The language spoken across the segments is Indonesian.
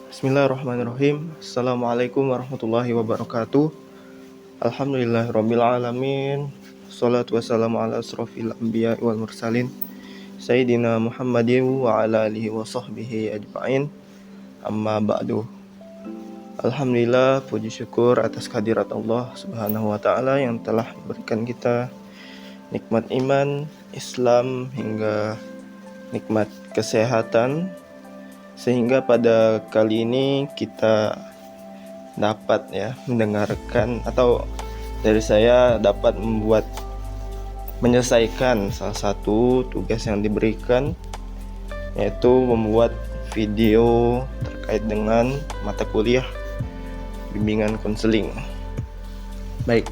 Bismillahirrahmanirrahim. Assalamualaikum warahmatullahi wabarakatuh. Alhamdulillahirabbil alamin. Shalatu wassalamu ala asrofil anbiya wal mursalin Sayyidina Muhammadin wa ala alihi wa sahbihi ajma'in. Amma ba'du. Alhamdulillah, puji syukur atas kehadirat Allah Subhanahu wa taala yang telah memberikan kita nikmat iman, Islam hingga nikmat kesehatan, sehingga pada kali ini kita dapat mendengarkan, atau dari saya dapat menyelesaikan salah satu tugas yang diberikan, yaitu membuat video terkait dengan mata kuliah bimbingan konseling. Baik,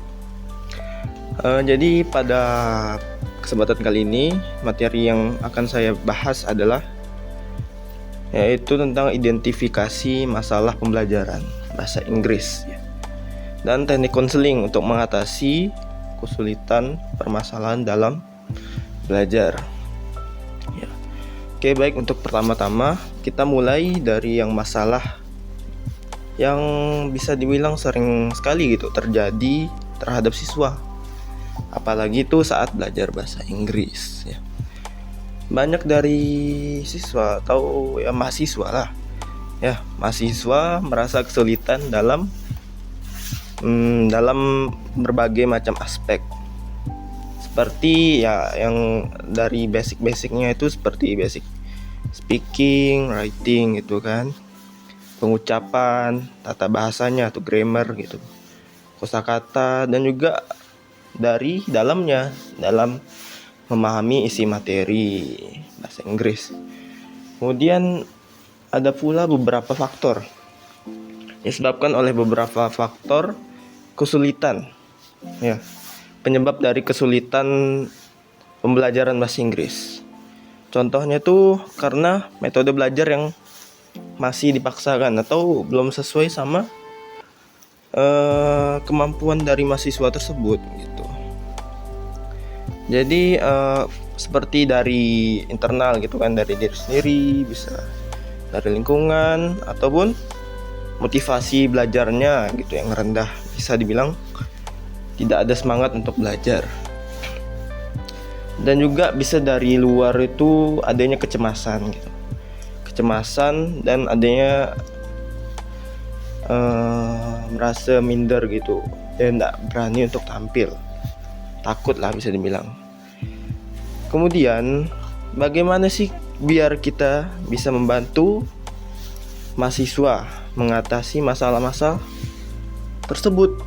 jadi pada kesempatan kali ini materi yang akan saya bahas adalah yaitu tentang identifikasi masalah pembelajaran bahasa Inggris dan teknik konseling untuk mengatasi kesulitan permasalahan dalam belajar. Oke, baik, untuk pertama-tama kita mulai dari yang masalah yang bisa dibilang sering sekali terjadi terhadap siswa, apalagi itu saat belajar bahasa Inggris. Banyak dari siswa atau mahasiswa merasa kesulitan dalam berbagai macam aspek, seperti yang dari basic-basicnya itu seperti basic speaking, writing pengucapan, tata bahasanya atau grammar kosakata, dan juga dari dalam memahami isi materi bahasa Inggris. Kemudian ada pula beberapa faktor disebabkan oleh beberapa faktor kesulitan, penyebab dari kesulitan pembelajaran bahasa Inggris. Contohnya tuh karena metode belajar yang masih dipaksakan atau belum sesuai sama kemampuan dari mahasiswa tersebut Jadi seperti dari internal dari diri sendiri, bisa dari lingkungan, ataupun motivasi belajarnya yang rendah, bisa dibilang tidak ada semangat untuk belajar. Dan juga bisa dari luar itu adanya kecemasan dan adanya merasa minder dan tidak berani untuk tampil, takut lah bisa dibilang. Kemudian bagaimana sih biar kita bisa membantu mahasiswa mengatasi masalah-masalah tersebut?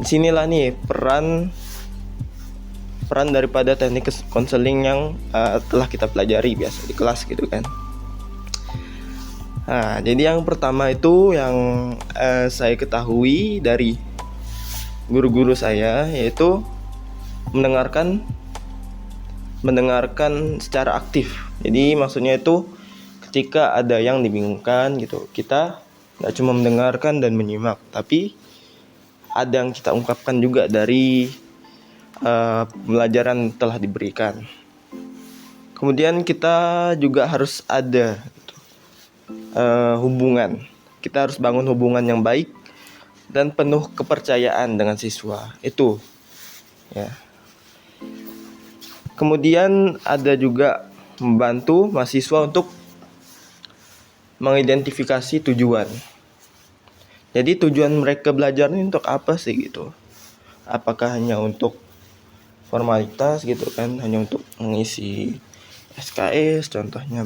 Disinilah nih peran daripada teknik konseling yang telah kita pelajari biasa di kelas Jadi yang pertama itu yang saya ketahui dari guru-guru saya, yaitu mendengarkan secara aktif. Jadi maksudnya itu ketika ada yang dibingungkan kita nggak cuma mendengarkan dan menyimak, tapi ada yang kita ungkapkan juga dari pembelajaran telah diberikan. Kemudian kita juga harus ada hubungan. Kita harus bangun hubungan yang baik dan penuh kepercayaan dengan siswa itu. Kemudian ada juga membantu mahasiswa untuk mengidentifikasi tujuan. Jadi tujuan mereka belajar ini untuk apa sih Apakah hanya untuk formalitas hanya untuk mengisi SKS contohnya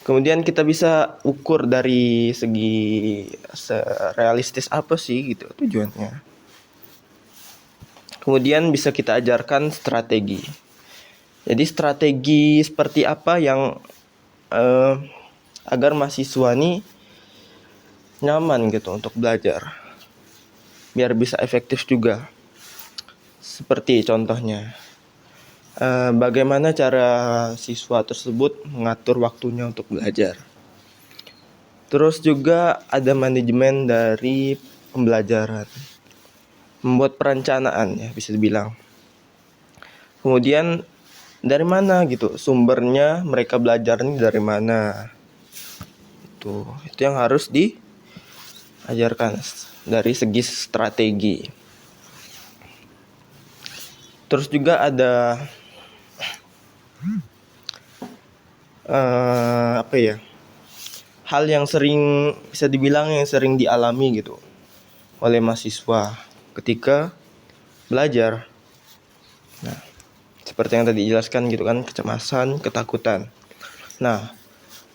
Kemudian kita bisa ukur dari segi realistis apa sih tujuannya. Kemudian bisa kita ajarkan strategi. Jadi strategi seperti apa yang agar mahasiswa ini nyaman untuk belajar, biar bisa efektif juga. Seperti contohnya, bagaimana cara siswa tersebut mengatur waktunya untuk belajar. Terus juga ada manajemen dari pembelajaran, membuat perencanaan bisa dibilang. Kemudian dari mana gitu, sumbernya mereka belajar ini dari mana. Itu yang harus diajarkan dari segi strategi. Terus juga ada hal yang sering, bisa dibilang yang sering dialami gitu oleh mahasiswa ketika belajar. Nah, seperti yang tadi dijelaskan gitu kan, kecemasan, ketakutan. Nah,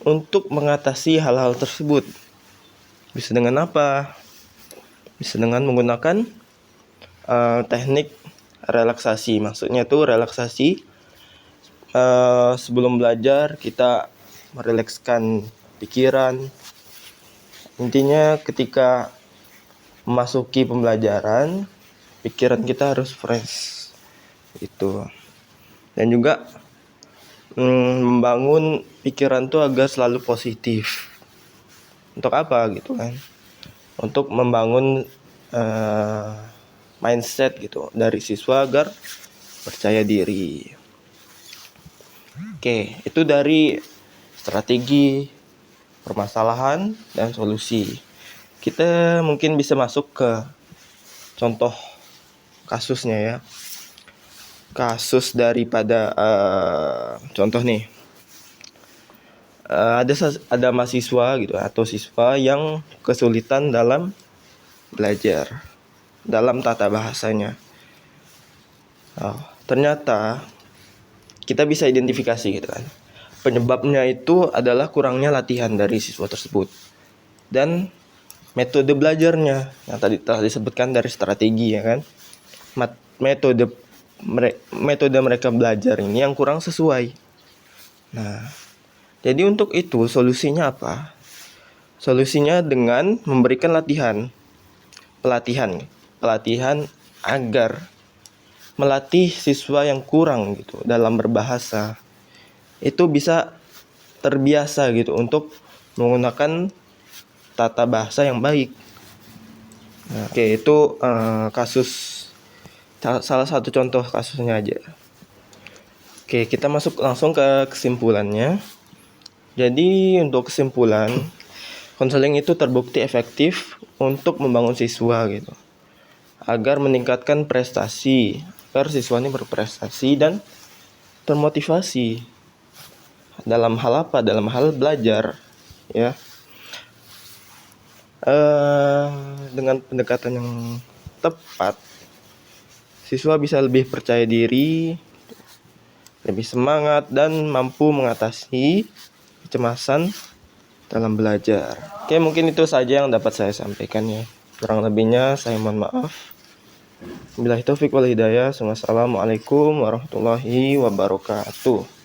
untuk mengatasi hal-hal tersebut bisa dengan apa? Bisa dengan menggunakan teknik relaksasi. Maksudnya tuh relaksasi sebelum belajar kita merilekskan pikiran. Intinya ketika memasuki pembelajaran, pikiran kita harus fresh itu. Dan juga membangun pikiran tuh agar selalu positif. Untuk apa gitu kan? Untuk membangun mindset gitu dari siswa agar percaya diri. Oke, itu dari strategi, permasalahan, dan solusi. Kita mungkin bisa masuk ke contoh kasusnya ya. Kasus daripada contoh nih. Ada mahasiswa gitu atau siswa yang kesulitan dalam belajar, dalam tata bahasanya. Ternyata kita bisa identifikasi gitu kan. Penyebabnya itu adalah kurangnya latihan dari siswa tersebut. Dan metode belajarnya yang tadi telah disebutkan dari strategi ya kan. Metode mereka belajar ini yang kurang sesuai. Nah, jadi untuk itu solusinya apa? Solusinya dengan memberikan pelatihan agar melatih siswa yang kurang gitu dalam berbahasa itu bisa terbiasa gitu untuk menggunakan tata bahasa yang baik. Nah, oke, itu salah satu contoh kasusnya aja. Oke, kita masuk langsung ke kesimpulannya. Jadi untuk kesimpulan, konseling itu terbukti efektif untuk membangun siswa gitu, agar meningkatkan prestasi, agar siswa ini berprestasi dan termotivasi dalam hal apa? Dalam hal belajar ya. Dengan pendekatan yang tepat, siswa bisa lebih percaya diri, lebih semangat, dan mampu mengatasi kecemasan dalam belajar. Oke, mungkin itu saja yang dapat saya sampaikan ya. Kurang lebihnya saya mohon maaf. Billahi taufiq wal hidayah. Wassalamualaikum warahmatullahi wabarakatuh.